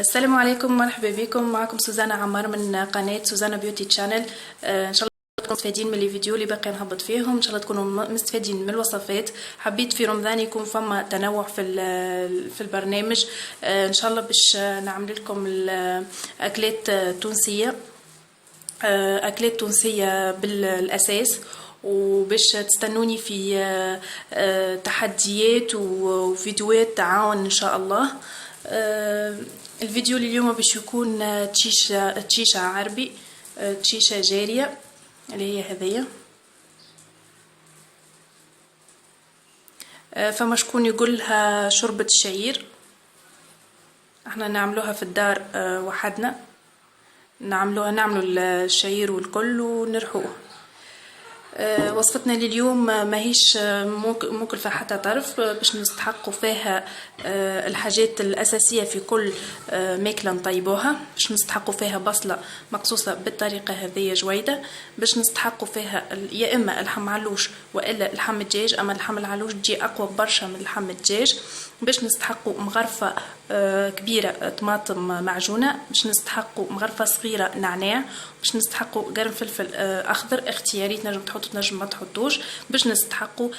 السلام عليكم، مرحبا بكم. معكم سوزانا عمار من قناة سوزانا بيوتي تشانل. ان شاء الله تكونوا مستفيدين من الفيديو اللي باقي نهبط فيهم. ان شاء الله تكونوا مستفيدين من الوصفات. حبيت في رمضان يكون فما تنوع في البرنامج. ان شاء الله باش نعمل لكم الاكلات تونسية، اكلات تونسية بالاساس، وباش تستنوني في تحديات وفيديوهات تعاون ان شاء الله. الفيديو اليوم باش يكون تشيشة عربي، تشيشة جارية اللي هي هذية. فما شكون يقولها شوربة الشعير، احنا نعملوها في الدار وحدنا، نعملوا الشعير والكل ونرحوه. وصفتنا لليوم ماهيش مكلفة حتى طرف، باش نستحقوا فيها الحاجات الأساسية في كل ماكلة نطيبوها. باش نستحقوا فيها بصلة مقصوصة بالطريقة هذه جويدة، باش نستحقوا فيها يا إما اللحم علوش وإلا اللحم الدجاج، أما اللحم العلوش تجي أقوى برشا من اللحم الدجاج. باش نستحقوا مغرفة كبيرة طماطم معجونة، باش نستحقوا مغرفة صغيرة نعناع، باش نستحقوا قرن فلفل أخضر اختياري، تنجم تحطوا تنجم ما تحطوش، باش نستحقوا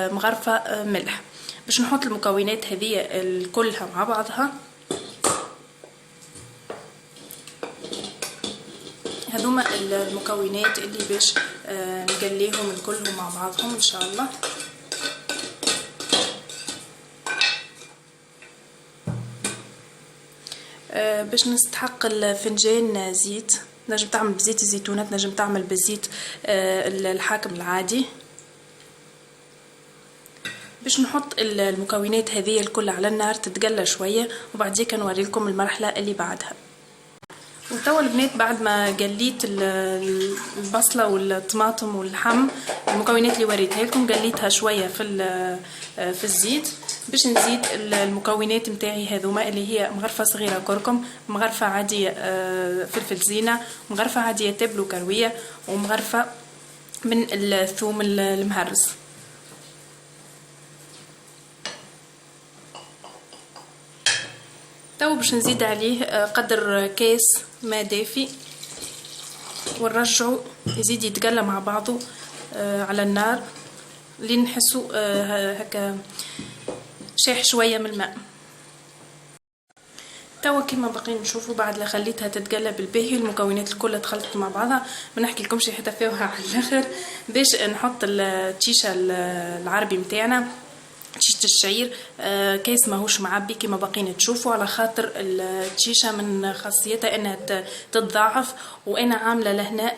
مغرفة ملح. باش نحط المكونات هذه كلها مع بعضها. هذوما المكونات اللي باش نقليهم كلهم مع بعضهم ان شاء الله. باش نستحق الفنجان زيت، نجم تعمل بزيت الزيتونات، نجم تعمل بزيت الحاكم العادي. باش نحط المكونات هذه الكل على النار تتقلى شويه، وبعديك نوري لكم المرحله اللي بعدها. وتوا البنات بعد ما قليت البصله والطماطم واللحم، المكونات اللي وريتها لكم قليتها شويه في الزيت. باش نزيد المكونات نتاعي هذوما اللي هي مغرفه صغيره كركم، مغرفه عاديه فلفل زينه، مغرفه عاديه تبل وكرويه، ومغرفه من الثوم المهرس. تو باش نزيد عليه قدر كاس ماء دافي، ونرجعه يزيد يتقلى مع بعضه على النار لين نحسوا هكا شاح شويه من الماء. توا كيما باقيين نشوفوا بعد لا خليتها تتقلى بالباهي، المكونات الكل تخلطت مع بعضها. ما نحكي لكمش حتى فيها على الاخر. باش نحط التشيشه العربي نتاعنا، تشيشة الشعير، كيس ماهوش معبي كيما باقيين تشوفوا، على خاطر التشيشه من خاصيتها انها تتضاعف، وانا عامله لهنا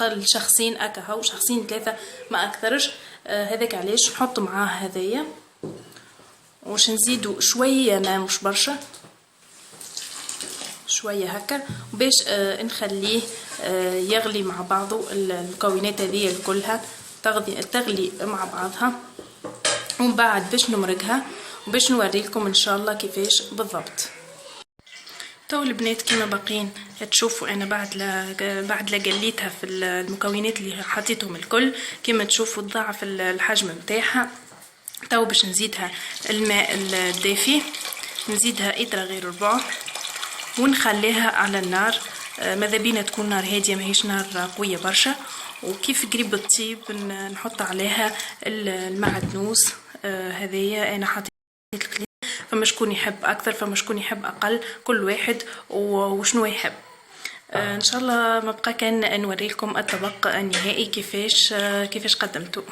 الشخصين هو شخصين ثلاثه ما اكثرش. هذاك علاش نحط معاه هذايا، وش نزيدوا شويه ماء مش برشا، شويه هكا، باش نخليه يغلي مع بعضه. المكونات هذه كلها تغلي مع بعضها، ومن بعد باش نمرقها وباش نوري لكم ان شاء الله كيفاش بالضبط. تو البنات كيما باقين تشوفوا انا بعد لا قليتها في المكونات اللي حطيتهم الكل، كيما تشوفوا تضاعف الحجم نتاعها. تو باش نزيدها الماء الدافي، نزيدها إطرة غير ربع، ونخليها على النار. ماذا بينا تكون نار هاديه ماهيش نار قويه برشا. وكيف قريب الطيب نحط عليها المعدنوس. هذيا انا حطيت الكليم، فما شكون يحب اكثر فما شكون يحب اقل، كل واحد وشنو يحب. ان شاء الله ما بقى كان نوري لكم الطبق النهائي كيفاش قدمته.